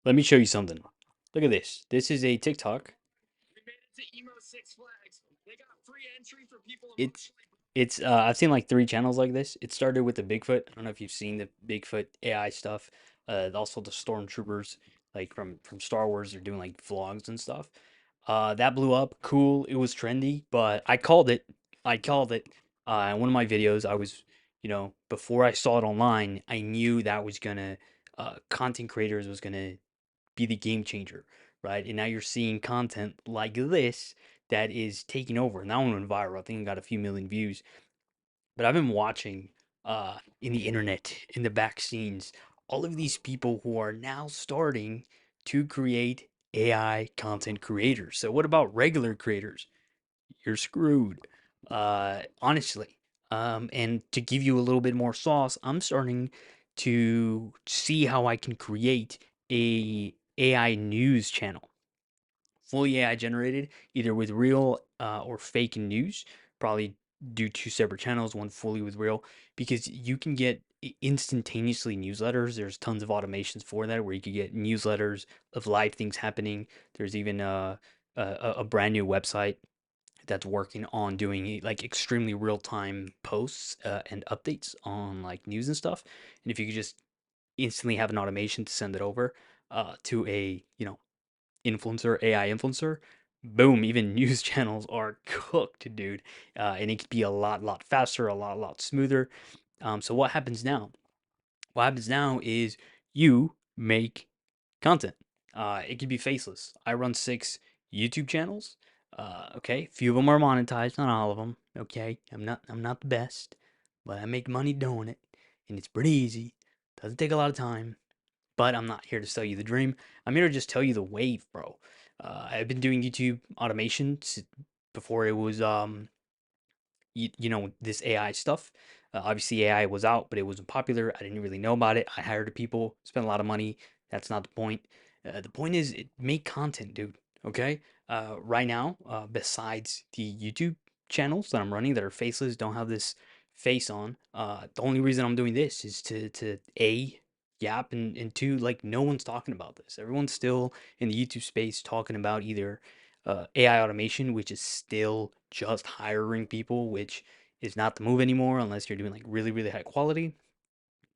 Let me show you something. Look at this. This is a TikTok. It's I've seen like three channels like this. It started with the Bigfoot. I don't know if you've seen the Bigfoot AI stuff. Also the stormtroopers, like from Star Wars, they're doing like vlogs and stuff. That blew up. Cool. It was trendy, but I called it. I called it. In one of my videos, I was, before I saw it online, I knew that was gonna, content creators was gonna be the game changer, right? And now you're seeing content like this that is taking over. And that one went viral. I think it got a few million views. But I've been watching in the internet, in the back scenes, all of these people who are now starting to create AI content creators. So what about regular creators? You're screwed. Honestly. And to give you a little bit more sauce, I'm starting to see how I can create a AI news channel, fully AI generated, either with real or fake news. Probably do two separate channels, one fully with real, because you can get instantaneously newsletters. There's tons of automations for that where you can get newsletters of live things happening. There's even a brand new website that's working on doing like extremely real time posts and updates on like news and stuff. And if you could just instantly have an automation to send it over to a influencer, AI influencer, boom, even news channels are cooked, dude. And it could be a lot faster, a lot smoother. So what happens now? What happens now is you make content. It could be faceless. I run 6 YouTube channels. Okay, few of them are monetized, not all of them. Okay, I'm not the best, but I make money doing it, and it's pretty easy. Doesn't take a lot of time, but I'm not here to sell you the dream. I'm here to just tell you the wave, bro. I've been doing YouTube automation before it was this AI stuff. Obviously, AI was out, but it wasn't popular. I didn't really know about it. I hired people, spent a lot of money. That's not the point. The point is, make content, dude. Okay. Right now, besides the YouTube channels that I'm running that are faceless, don't have this face on. The only reason I'm doing this is to a yap and two, like no one's talking about this. Everyone's still in the YouTube space talking about either AI automation, which is still just hiring people, which is not the move anymore unless you're doing like really high quality.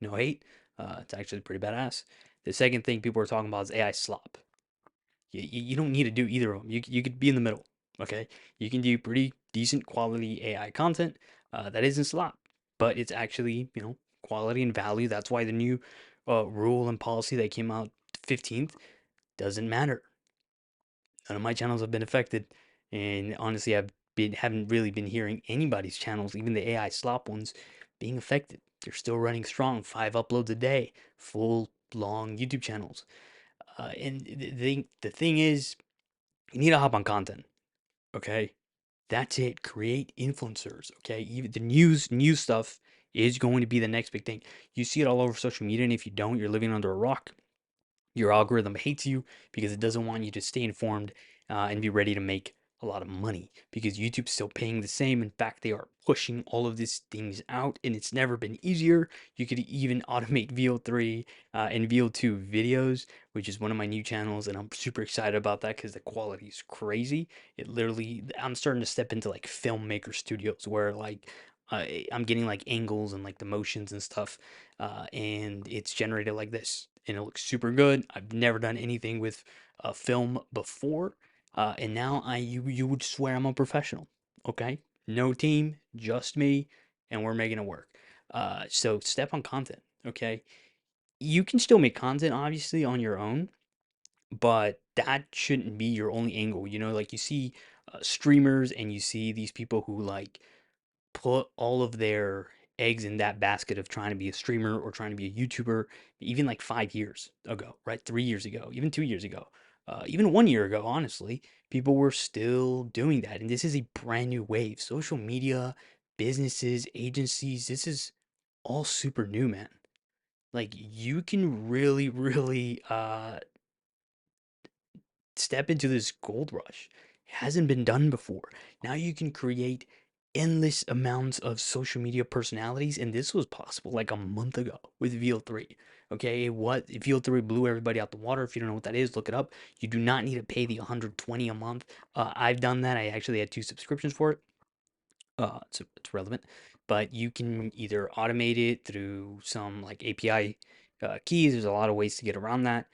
No hate. It's actually pretty badass. The second thing people are talking about is AI slop. You don't need to do either of them. You could be in the middle. Okay, you can do pretty decent quality AI content that isn't slop, but it's actually quality and value. That's why the new rule and policy that came out 15th doesn't matter. None of my channels have been affected, and honestly, haven't really been hearing anybody's channels, even the AI slop ones, being affected. They're still running strong, 5 uploads a day, full long YouTube channels. And the thing is, you need to hop on content. Okay, that's it. Create influencers. Okay, even the news stuff is going to be the next big thing. You see it all over social media, and if you don't, you're living under a rock. Your algorithm hates you because it doesn't want you to stay informed and be ready to make a lot of money because YouTube's still paying the same. In fact, they are pushing all of these things out, and it's never been easier. You could even automate VO3 and VO2 videos, which is one of my new channels, and I'm super excited about that because the quality is crazy. It literally, I'm starting to step into like filmmaker studios where like I'm getting like angles and like the motions and stuff, and it's generated like this, and it looks super good. I've never done anything with film before, and now you would swear I'm a professional. Okay, no team, just me, and we're making it work. So step on content. Okay, you can still make content obviously on your own, but that shouldn't be your only angle. Like you see streamers and you see these people who like put all of their eggs in that basket of trying to be a streamer or trying to be a YouTuber, even like 5 years ago, right? 3 years ago, even 2 years ago, even 1 year ago, honestly, people were still doing that. And this is a brand new wave. Social media, businesses, agencies, this is all super new, man. Like you can really step into this gold rush. It hasn't been done before. Now you can create endless amounts of social media personalities, and this was possible like a month ago with VO3. Okay, what VO3 blew everybody out the water. If you don't know what that is, look it up. You do not need to pay the 120 a month. I've done that. I actually had two subscriptions for it. It's relevant, but you can either automate it through some like API keys. There's a lot of ways to get around that.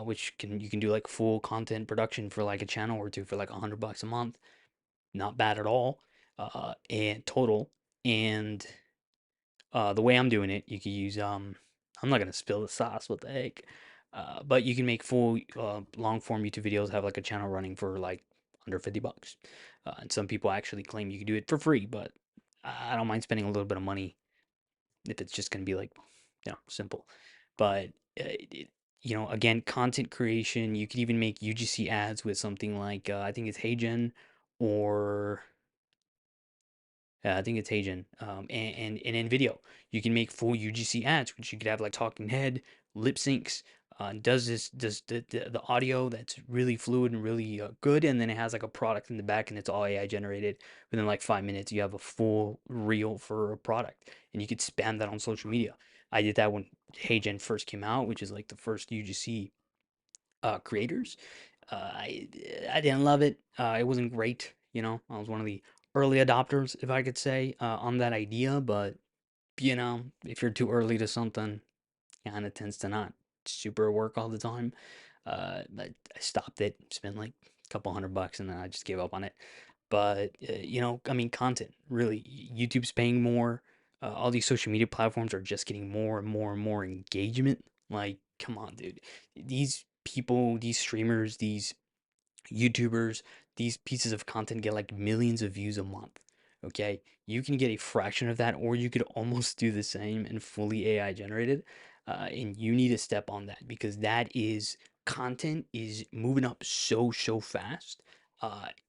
Which can you can do like full content production for like a channel or two for like $100 a month. Not bad at all. And total. And the way I'm doing it, you can use I'm not gonna spill the sauce. What the heck? But you can make full long form YouTube videos. Have like a channel running for like under $50. And some people actually claim you can do it for free, but I don't mind spending a little bit of money if it's just gonna be like, simple. But again, content creation. You could even make UGC ads with something like I think it's HeyGen or I think it's Hagen. And in video, you can make full UGC ads, which you could have like talking head, lip syncs. Does the audio that's really fluid and really good, and then it has like a product in the back, and it's all AI generated. Within like 5 minutes, you have a full reel for a product, and you could spam that on social media. I did that when HeyGen first came out, which is like the first UGC creators. I I didn't love it. It wasn't great. I was one of the early adopters, if I could say, on that idea. But if you're too early to something, kind of tends to not super work all the time. But I stopped it. Spent like a couple $100, and then I just gave up on it. But I mean, content really. YouTube's paying more. All these social media platforms are just getting more and more and more engagement. Like, come on, dude. These people, these streamers, these YouTubers, these pieces of content get like millions of views a month. Okay, you can get a fraction of that, or you could almost do the same and fully AI generated. And you need to step on that because that is content is moving up so fast.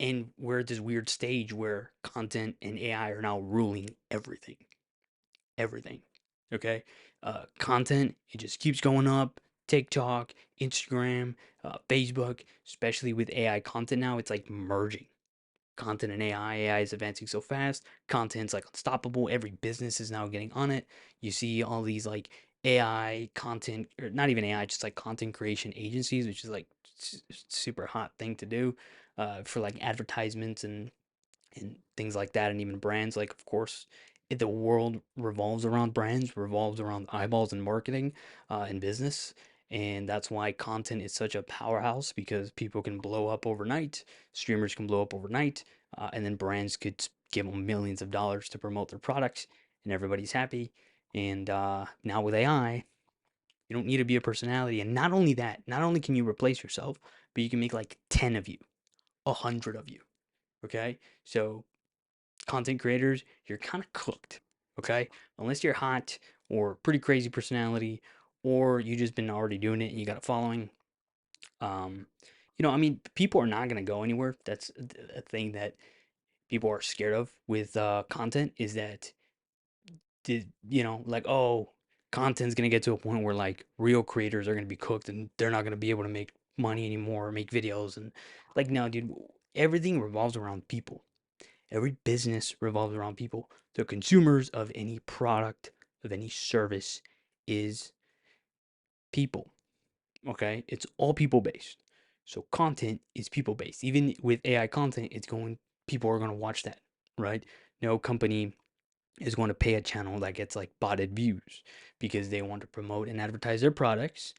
And we're at this weird stage where content and AI are now ruling everything. Everything. Okay, content it just keeps going up. TikTok, Instagram, Facebook, especially with AI content now, it's like merging content and AI. AI is advancing so fast. Content's like unstoppable. Every business is now getting on it. You see all these like AI content, or not even AI, just like content creation agencies, which is like super hot thing to do for like advertisements and things like that, and even brands. Like, of course, the world revolves around brands, revolves around eyeballs and marketing and business. And that's why content is such a powerhouse because people can blow up overnight, streamers can blow up overnight, and then brands could give them millions of dollars to promote their products, and everybody's happy. And now with AI, you don't need to be a personality. And not only that, not only can you replace yourself, but you can make like 10 of you, 100 of you. Okay. So content creators, you're kind of cooked, okay? Unless you're hot or pretty crazy personality, or you just been already doing it and you got a following. Um, I mean, people are not gonna go anywhere. That's a thing that people are scared of with content is that like content's gonna get to a point where like real creators are gonna be cooked and they're not gonna be able to make money anymore or make videos and like no, dude, everything revolves around people. Every business revolves around people. The consumers of any product, of any service is people. Okay? It's all people based. So content is people based. Even with AI content, people are going to watch that, right? No company is going to pay a channel that gets like botted views because they want to promote and advertise their products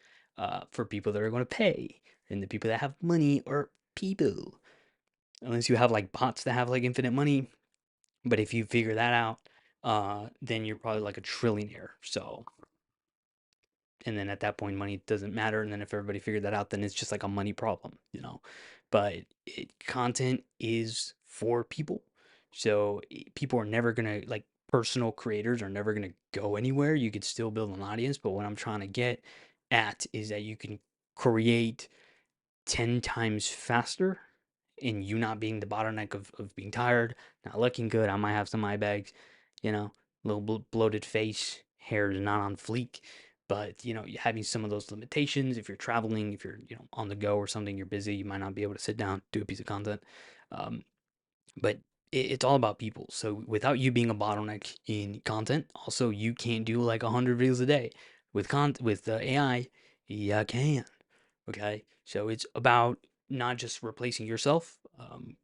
for people that are going to pay. And the people that have money are people. Unless you have like bots that have like infinite money, but if you figure that out, then you're probably like a trillionaire. So, and then at that point, money doesn't matter. And then if everybody figured that out, then it's just like a money problem. But content is for people. So people are never gonna like personal creators are never gonna go anywhere. You could still build an audience, but what I'm trying to get at is that you can create 10 times faster and you not being the bottleneck of being tired, not looking good. I might have some eye bags, little bloated face, hair is not on fleek. But, having some of those limitations, if you're traveling, if you're, on the go or something, you're busy, you might not be able to sit down, do a piece of content. Um, but it's all about people. So without you being a bottleneck in content, also you can't do like 100 videos a day. With AI, you can. Okay, so it's about not just replacing yourself,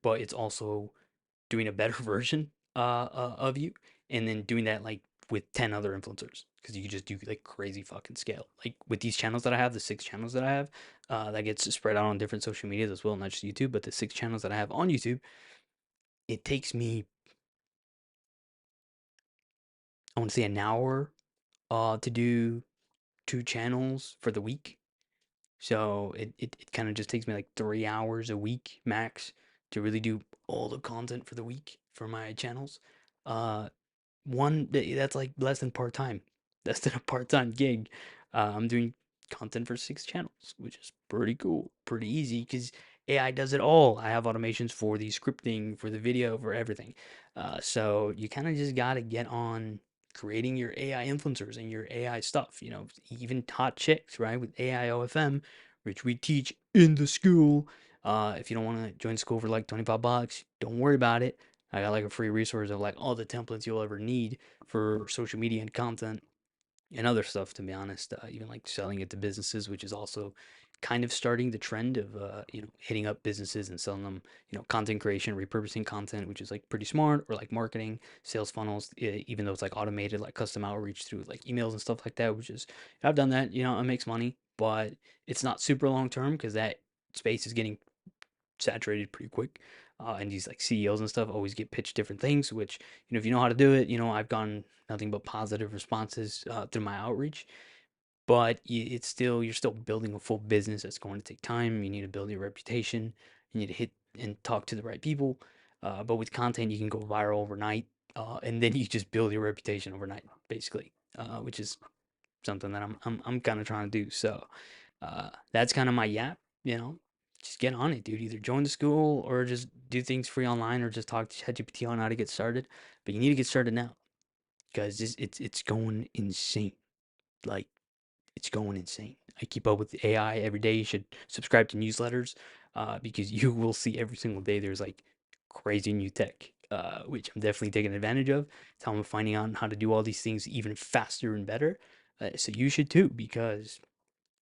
but it's also doing a better version of you, and then doing that like with 10 other influencers because you can just do like crazy fucking scale. Like with these channels that I have, the 6 channels that I have, that gets spread out on different social medias as well, not just YouTube, but the 6 channels that I have on YouTube, it takes me, I want to say, an hour to do 2 channels for the week. So it kind of just takes me like 3 hours a week max to really do all the content for the week for my channels. Uh, that's like less than part time. Less than a part time gig. I'm doing content for 6 channels, which is pretty cool, pretty easy because AI does it all. I have automations for the scripting, for the video, for everything. So you kind of just gotta get on creating your AI influencers and your AI stuff. Even hot chicks, right? With AI OFM, which we teach in the school. If you don't want to join school for like $25, don't worry about it. I got like a free resource of like all the templates you'll ever need for social media and content and other stuff, to be honest. Even like selling it to businesses, which is also kind of starting the trend of hitting up businesses and selling them content creation, repurposing content, which is like pretty smart, or like marketing, sales funnels, even though it's like automated, like custom outreach through like emails and stuff like that. Which is, I've done that. It makes money, but it's not super long term because that space is getting saturated pretty quick. And these like CEOs and stuff always get pitched different things, which, if you know how to do it, I've gotten nothing but positive responses through my outreach. But you're still building a full business. That's going to take time. You need to build your reputation. You need to hit and talk to the right people. But with content, you can go viral overnight, and then you just build your reputation overnight, basically, which is something that I'm kind of trying to do. So that's kind of my yap. You know, just get on it, dude. Either join the school or just do things free online, or just talk to ChatGPT on how to get started. But you need to get started now because it's going insane. Like, it's going insane. I keep up with the AI every day. You should subscribe to newsletters because you will see every single day there's like crazy new tech, which I'm definitely taking advantage of. It's how I'm finding out how to do all these things even faster and better. So you should too, because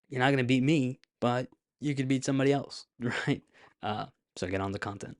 you're not going to beat me, but you could beat somebody else, right? Uh, so get on the content.